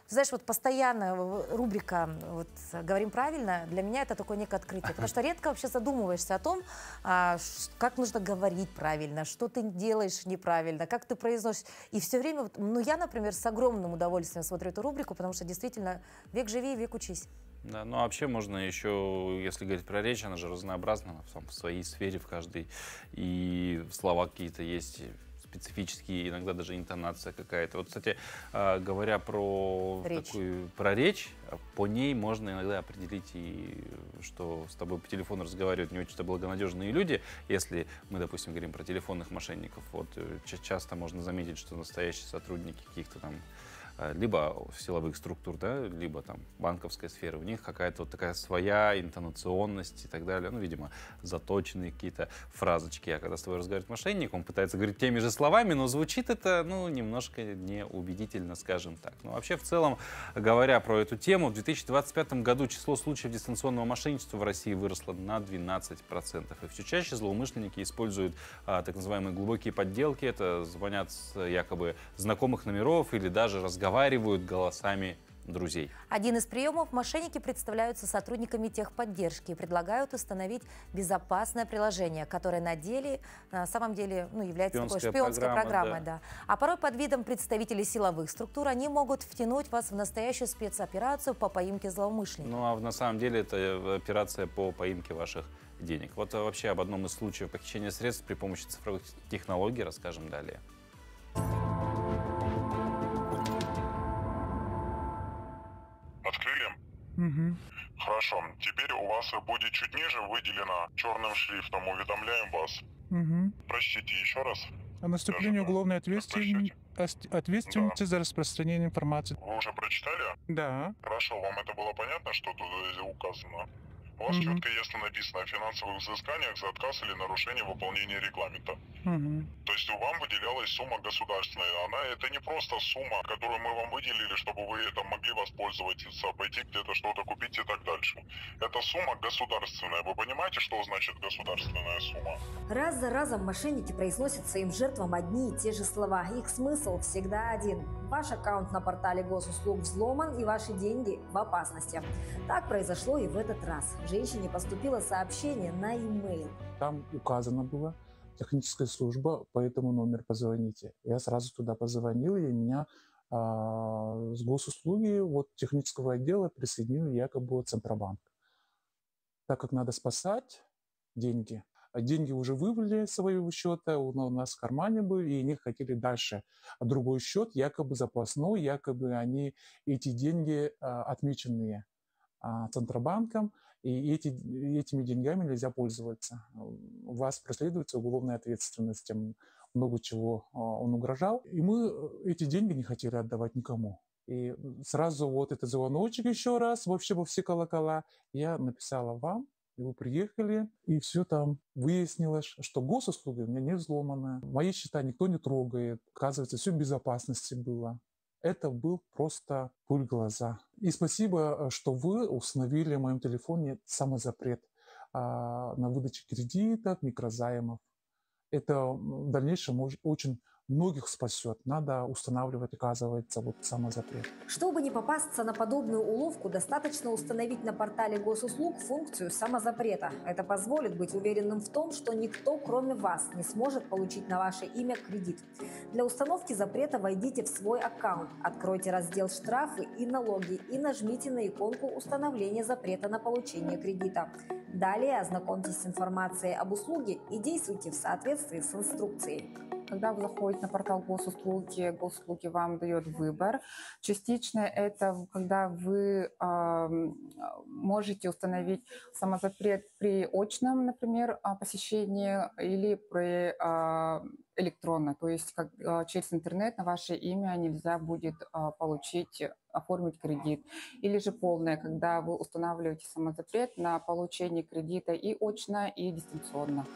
Знаешь, вот постоянно рубрика вот, «Говорим правильно», для меня это такое некое открытие, потому что редко вообще задумываешься о том, как нужно говорить правильно, что ты делаешь неправильно, как ты произносишь. И все время, ну я, например, с огромным удовольствием смотрю эту рубрику, потому что действительно век живи, век учись. Да, ну а вообще можно еще, если говорить про речь, она же разнообразна в своей сфере в каждой. И слова какие-то есть специфические, иногда даже интонация какая-то. Вот, кстати, говоря про речь, по ней можно иногда определить, и что с тобой по телефону разговаривают не очень благонадежные люди. Если мы, допустим, говорим про телефонных мошенников, вот часто можно заметить, что настоящие сотрудники каких-то там либо силовых структур, да, либо там банковской сферы, у них какая-то вот такая своя интонационность и так далее. Ну, видимо, заточенные какие-то фразочки. А когда с тобой разговаривает мошенник, он пытается говорить теми же словами, но звучит это, ну, немножко неубедительно, скажем так. Но вообще, в целом, говоря про эту тему, в 2025 году число случаев дистанционного мошенничества в России выросло на 12%. И все чаще злоумышленники используют так называемые глубокие подделки. Это звонят с якобы знакомых номеров или даже разговаривают голосами друзей. Один из приемов: мошенники представляются сотрудниками техподдержки и предлагают установить безопасное приложение, которое на самом деле является такой шпионской программой. Да. А порой под видом представителей силовых структур они могут втянуть вас в настоящую спецоперацию по поимке злоумышленников. Ну а на самом деле это операция по поимке ваших денег. Вот вообще об одном из случаев похищения средств при помощи цифровых технологий расскажем далее. Открыли? Угу. Хорошо. Теперь у вас будет чуть ниже выделено черным шрифтом. Уведомляем вас. Угу. Прочтите еще раз. О наступлении уголовной ответственности за распространение информации. Вы уже прочитали? Да. Хорошо. Вам это было понятно, что тут указано? У вас четко и ясно написано о финансовых взысканиях за отказ или нарушение выполнения регламента. То есть вам выделялась сумма государственная. Это не просто сумма, которую мы вам выделили, чтобы вы это могли воспользоваться, пойти где-то что-то купить и так дальше. Это сумма государственная. Вы понимаете, что значит государственная сумма? Раз за разом мошенники произносят своим жертвам одни и те же слова. Их смысл всегда один. Ваш аккаунт на портале госуслуг взломан и ваши деньги в опасности. Так произошло и в этот раз. Женщине поступило сообщение на e-mail. Там указано было техническая служба, по этому номеру позвоните. Я сразу туда позвонил, и меня с госуслуги технического отдела присоединили якобы Центробанк. Так как надо спасать деньги, деньги уже вывели с своего счета, у нас в кармане были, и они хотели дальше. А другой счет, якобы запасной, якобы эти деньги отмеченные Центробанком, и этими деньгами нельзя пользоваться. У вас преследуется уголовная ответственность, много чего он угрожал. И мы эти деньги не хотели отдавать никому. И сразу этот звоночек еще раз, вообще во все колокола, я написала вам, и вы приехали, и все там выяснилось, что госуслуги у меня не взломаны. Мои счета никто не трогает. Оказывается, все в безопасности было. Это был просто пыль в глаза. И спасибо, что вы установили в моем телефоне самозапрет на выдачу кредитов, микрозаймов. Это в дальнейшем очень многих спасет. Надо устанавливать, оказывается, самозапрет. Чтобы не попасться на подобную уловку, достаточно установить на портале госуслуг функцию самозапрета. Это позволит быть уверенным в том, что никто, кроме вас, не сможет получить на ваше имя кредит. Для установки запрета войдите в свой аккаунт, откройте раздел «Штрафы и налоги» и нажмите на иконку установления запрета на получение кредита. Далее ознакомьтесь с информацией об услуге и действуйте в соответствии с инструкцией. Когда вы заходите на портал госуслуги вам дает выбор. Частично это когда вы можете установить самозапрет при очном, например, посещении или при электронно. То есть через интернет на ваше имя нельзя будет оформить кредит. Или же полное, когда вы устанавливаете самозапрет на получение кредита и очно, и дистанционно.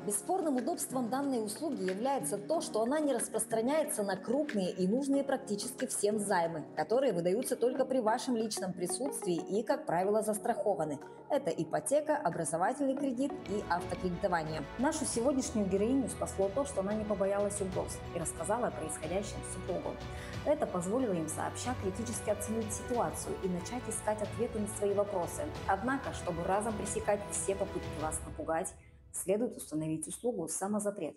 Бесспорным удобством данной услуги является то, что она не распространяется на крупные и нужные практически всем займы, которые выдаются только при вашем личном присутствии и, как правило, застрахованы. Это ипотека, образовательный кредит и автокредитование. Нашу сегодняшнюю героиню спасло то, что она не побоялась угроз и рассказала о происходящем супругу. Это позволило им сообща критически оценить ситуацию и начать искать ответы на свои вопросы. Однако, чтобы разом пресекать все попытки вас напугать, следует установить услугу «Самозапрет».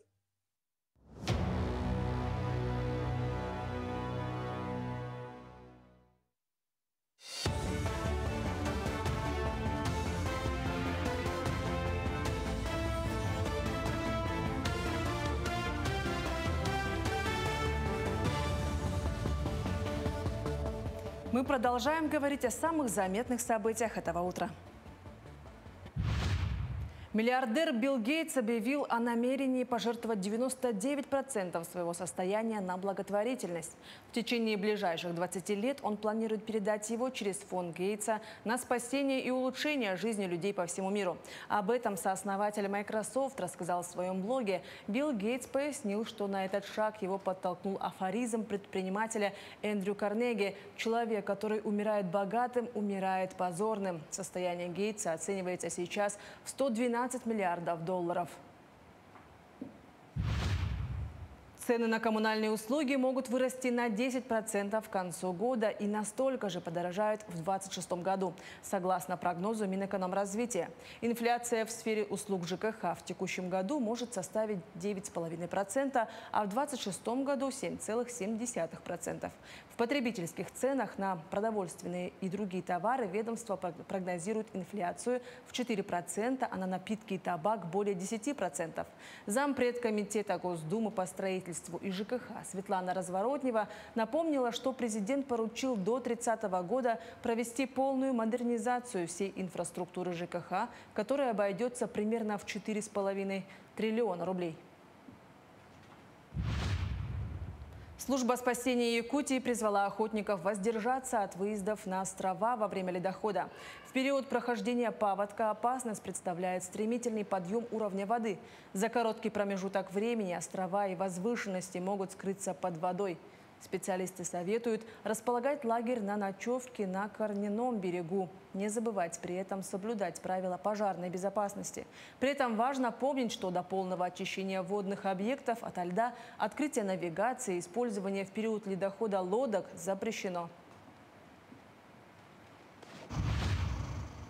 Мы продолжаем говорить о самых заметных событиях этого утра. Миллиардер Билл Гейтс объявил о намерении пожертвовать 99% своего состояния на благотворительность. В течение ближайших 20 лет он планирует передать его через фонд Гейтса на спасение и улучшение жизни людей по всему миру. Об этом сооснователь Microsoft рассказал в своем блоге. Билл Гейтс пояснил, что на этот шаг его подтолкнул афоризм предпринимателя Эндрю Карнеги: «Человек, который умирает богатым, умирает позорным». Состояние Гейтса оценивается сейчас в 112 миллиардов долларов. Цены на коммунальные услуги могут вырасти на 10% к концу года и настолько же подорожают в 2026 году, согласно прогнозу Минэкономразвития. Инфляция в сфере услуг ЖКХ в текущем году может составить 9,5%, а в 2026 году 7,7%. В потребительских ценах на продовольственные и другие товары ведомство прогнозирует инфляцию в 4%, а на напитки и табак более 10%. Зампред комитета Госдумы по строительству и ЖКХ Светлана Разворотнева напомнила, что президент поручил до 30 года провести полную модернизацию всей инфраструктуры ЖКХ, которая обойдется примерно в 4,5 триллиона рублей. Служба спасения Якутии призвала охотников воздержаться от выездов на острова во время ледохода. В период прохождения паводка опасность представляет стремительный подъем уровня воды. За короткий промежуток времени острова и возвышенности могут скрыться под водой. Специалисты советуют располагать лагерь на ночевке на Корненом берегу. Не забывать при этом соблюдать правила пожарной безопасности. При этом важно помнить, что до полного очищения водных объектов ото льда открытие навигации и использование в период ледохода лодок запрещено.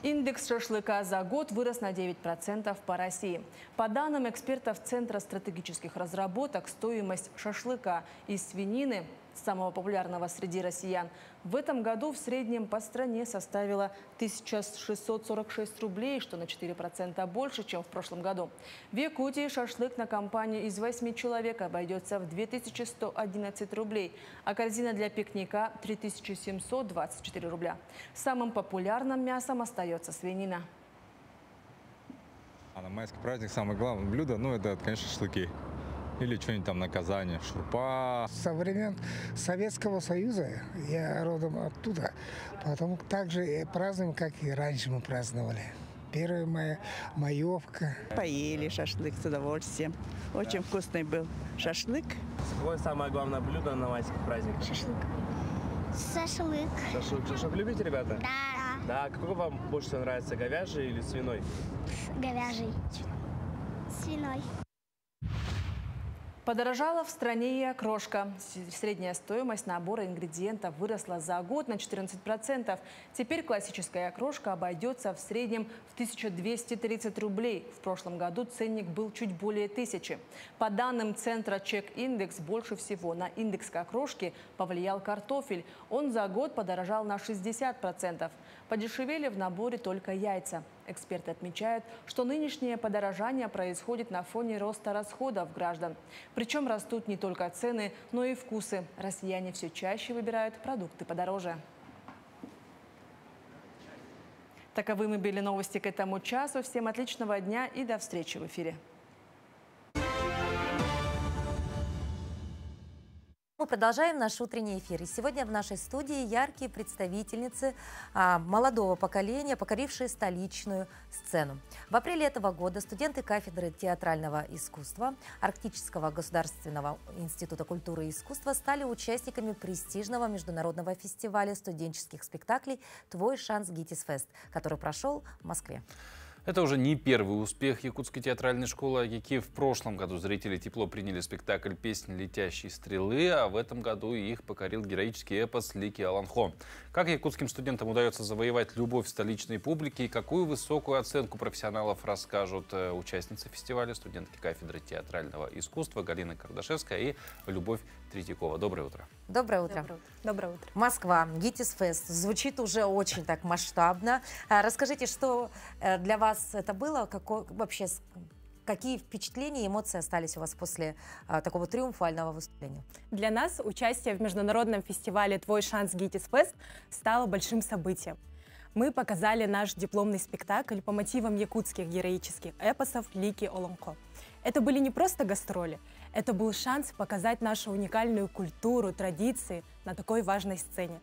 Индекс шашлыка за год вырос на 9% по России. По данным экспертов Центра стратегических разработок, стоимость шашлыка из свинины, самого популярного среди россиян, в этом году в среднем по стране составила 1646 рублей, что на 4% больше, чем в прошлом году. В Якутии шашлык на компанию из 8 человек обойдется в 2111 рублей, а корзина для пикника – 3724 рубля. Самым популярным мясом остается свинина. А на майский праздник самое главное блюдо, это, конечно, шашлыки. Или что-нибудь там на Казани, шурпа. Со времен Советского Союза, я родом оттуда, потому так же празднуем, как и раньше мы праздновали. 1 мая, маевка. Поели шашлык с удовольствием. Очень вкусный был шашлык. Какое самое главное блюдо на майский праздник? Шашлык. Шашлык. Шашлык любите, ребята? Да. Да, какой вам больше всего нравится, говяжий или свиной? Говяжий. Свиной. Подорожала в стране и окрошка. Средняя стоимость набора ингредиентов выросла за год на 14%. Теперь классическая окрошка обойдется в среднем в 1230 рублей. В прошлом году ценник был чуть более 1000. По данным центра Чек-Индекс, больше всего на индекс окрошки повлиял картофель. Он за год подорожал на 60%. Подешевели в наборе только яйца. Эксперты отмечают, что нынешнее подорожание происходит на фоне роста расходов граждан. Причем растут не только цены, но и вкусы. Россияне все чаще выбирают продукты подороже. Таковыми были новости к этому часу. Всем отличного дня и до встречи в эфире. Мы продолжаем наш утренний эфир. И сегодня в нашей студии яркие представительницы молодого поколения, покорившие столичную сцену. В апреле этого года студенты кафедры театрального искусства Арктического государственного института культуры и искусства стали участниками престижного международного фестиваля студенческих спектаклей «Твой шанс ГИТИС-фест», который прошел в Москве. Это уже не первый успех Якутской театральной школы Агики. В прошлом году зрители тепло приняли спектакль «Песни летящей стрелы», а в этом году их покорил героический эпос «Лики Аланхо». Как якутским студентам удается завоевать любовь столичной публики и какую высокую оценку профессионалов расскажут участницы фестиваля, студентки кафедры театрального искусства Галина Кардашевская и Любовь Третьякова. Доброе утро. Доброе утро. Доброе утро. Москва, ГИТИС-фест. Звучит уже очень так масштабно. Расскажите, что для вас это было? Вообще, какие впечатления и эмоции остались у вас после такого триумфального выступления? Для нас участие в международном фестивале «Твой шанс ГИТИС-фест» стало большим событием. Мы показали наш дипломный спектакль по мотивам якутских героических эпосов «Лики Аланхо». Это были не просто гастроли, это был шанс показать нашу уникальную культуру, традиции на такой важной сцене.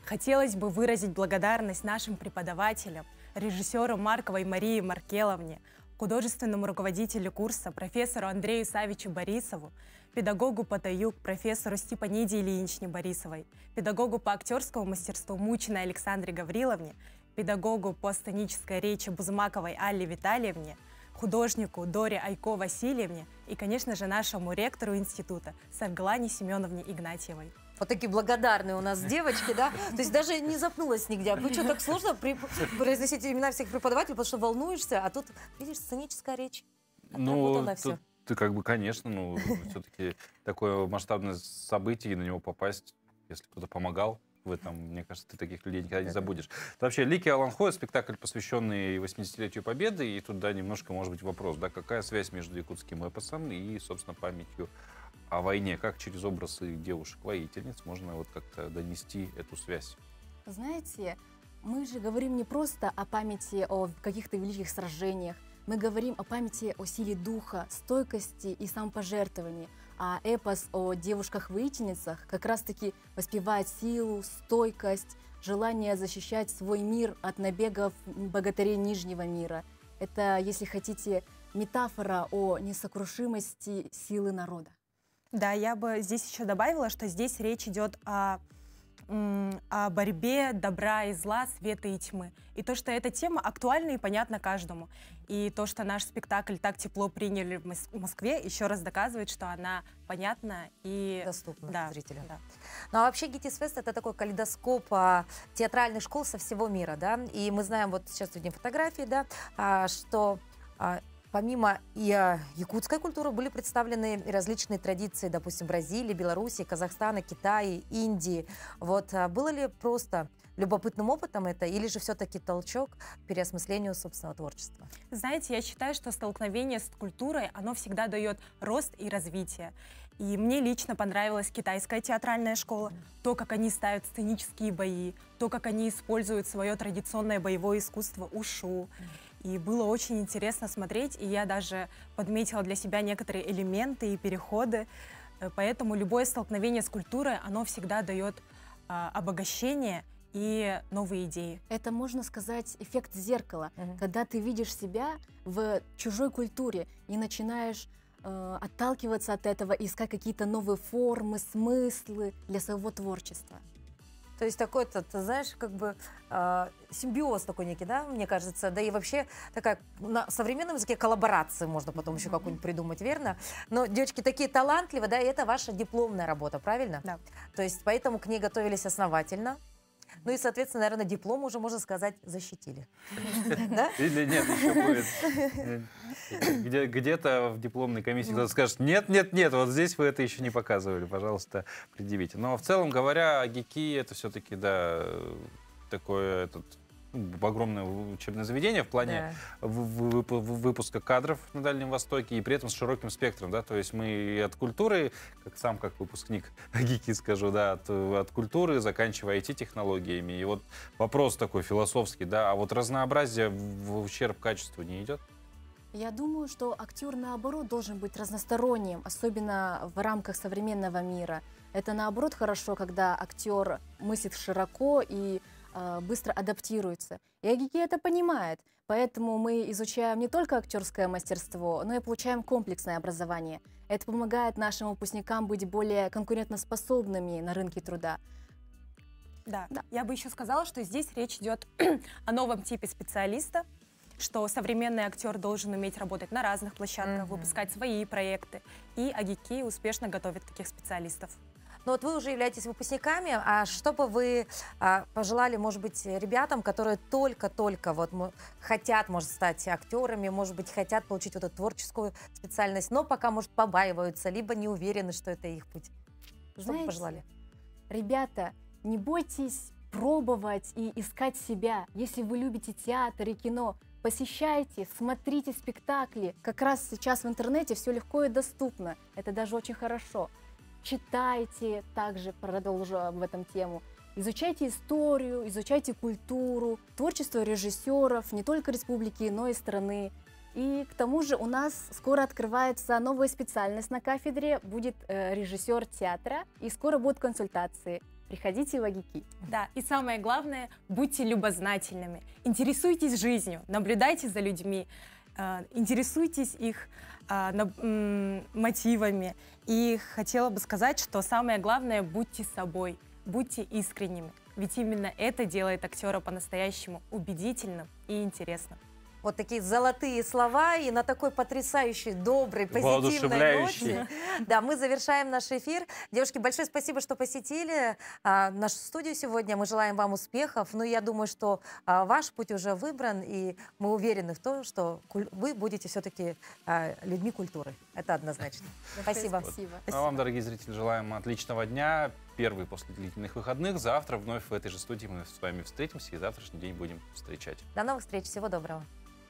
Хотелось бы выразить благодарность нашим преподавателям, режиссеру Марковой Марии Маркеловне, художественному руководителю курса профессору Андрею Савичу Борисову, педагогу по таюк профессору Степаниде Ильиничне Борисовой, педагогу по актерскому мастерству Мучиной Александре Гавриловне, педагогу по сценической речи Бузмаковой Алле Витальевне, художнику Доре Айко Васильевне и, конечно же, нашему ректору института Сарглане Семеновне Игнатьевой. Вот такие благодарные у нас девочки, да? То есть даже не запнулась нигде. А что, так сложно произносить имена всех преподавателей, потому что волнуешься, а тут, видишь, сценическая речь. Ну, ты как бы, конечно, ну, все-таки такое масштабное событие, и на него попасть, если кто-то помогал в этом, мне кажется, ты таких людей никогда не забудешь. Вообще, «Лики Аланхо» — спектакль, посвященный 80-летию Победы, и тут, да, немножко, может быть, вопрос, да, какая связь между якутским эпосом и, собственно, памятью о войне? Как через образы девушек-воительниц можно вот как-то донести эту связь? Знаете, мы же говорим не просто о памяти о каких-то великих сражениях, мы говорим о памяти о силе духа, стойкости и самопожертвовании. А эпос о девушках-воительницах как раз-таки воспевает силу, стойкость, желание защищать свой мир от набегов богатырей Нижнего мира. Это, если хотите, метафора о несокрушимости силы народа. Да, я бы здесь еще добавила, что здесь речь идет о борьбе добра и зла, света и тьмы. И то, что эта тема актуальна и понятна каждому. И то, что наш спектакль так тепло приняли в Москве, еще раз доказывает, что она понятна и доступна зрителям. Да. Ну а вообще ГИТИС-фест — это такой калейдоскоп театральных школ со всего мира, да. И мы знаем, вот сейчас видим фотографии, да, что помимо якутской культуры были представлены различные традиции, допустим, Бразилии, Белоруссии, Казахстана, Китая, Индии. Вот было ли просто любопытным опытом это, или же все-таки толчок к переосмыслению собственного творчества? Знаете, я считаю, что столкновение с культурой, оно всегда дает рост и развитие. И мне лично понравилась китайская театральная школа, то, как они ставят сценические бои, то, как они используют свое традиционное боевое искусство ушу. И было очень интересно смотреть, и я даже подметила для себя некоторые элементы и переходы. Поэтому любое столкновение с культурой, оно всегда дает обогащение и новые идеи. Это, можно сказать, эффект зеркала, когда ты видишь себя в чужой культуре и начинаешь отталкиваться от этого, искать какие-то новые формы, смыслы для своего творчества. То есть такой-то, ты знаешь, как бы симбиоз такой некий, да, мне кажется. Да и вообще такая на современном языке коллаборации можно потом еще какую-нибудь придумать, верно? Но девочки такие талантливые, да, и это ваша дипломная работа, правильно? Да. То есть поэтому к ней готовились основательно. Ну и, соответственно, наверное, диплом уже, можно сказать, защитили. Да? Или нет, еще будет. Где-то в дипломной комиссии кто-то скажет: нет, нет, нет, вот здесь вы это еще не показывали, пожалуйста, предъявите. Но в целом говоря, Агики — это все-таки, да, такое огромное учебное заведение в плане выпуска кадров на Дальнем Востоке и при этом с широким спектром, да, то есть мы и от культуры, как выпускник ГИКИ скажу, да, от культуры, заканчивая IT-технологиями. И вот вопрос такой философский, да, а вот разнообразие в ущерб качеству не идет? Я думаю, что актер, наоборот, должен быть разносторонним, особенно в рамках современного мира. Это, наоборот, хорошо, когда актер мыслит широко и быстро адаптируется. И АГИКИ это понимает, поэтому мы изучаем не только актерское мастерство, но и получаем комплексное образование. Это помогает нашим выпускникам быть более конкурентоспособными на рынке труда. Да, я бы еще сказала, что здесь речь идет о новом типе специалиста, что современный актер должен уметь работать на разных площадках, выпускать свои проекты, и АГИКИ успешно готовит таких специалистов. Ну вот вы уже являетесь выпускниками, а что бы вы пожелали, может быть, ребятам, которые только-только вот хотят, может, стать актерами, может быть, хотят получить вот эту творческую специальность, но пока, может, побаиваются, либо не уверены, что это их путь? Что бы пожелали? Ребята, не бойтесь пробовать и искать себя. Если вы любите театр и кино, посещайте, смотрите спектакли. Как раз сейчас в интернете все легко и доступно. Это даже очень хорошо. Читайте, также продолжу об этом тему. Изучайте историю, изучайте культуру, творчество режиссеров не только республики, но и страны. И к тому же у нас скоро открывается новая специальность на кафедре, будет режиссер театра, и скоро будут консультации. Приходите в АГИКИ. Да, и самое главное, будьте любознательными, интересуйтесь жизнью, наблюдайте за людьми, интересуйтесь их мотивами. И хотела бы сказать, что самое главное, будьте собой, будьте искренними. Ведь именно это делает актера по-настоящему убедительным и интересным. Вот такие золотые слова, и на такой потрясающей, доброй, позитивной ноте. Да, мы завершаем наш эфир. Девушки, большое спасибо, что посетили нашу студию сегодня. Мы желаем вам успехов. Ну, я думаю, что ваш путь уже выбран, и мы уверены в том, что вы будете все-таки людьми культуры. Это однозначно. Спасибо. А вам, дорогие зрители, желаем отличного дня. Первый после длительных выходных. Завтра вновь в этой же студии мы с вами встретимся и завтрашний день будем встречать. До новых встреч. Всего доброго.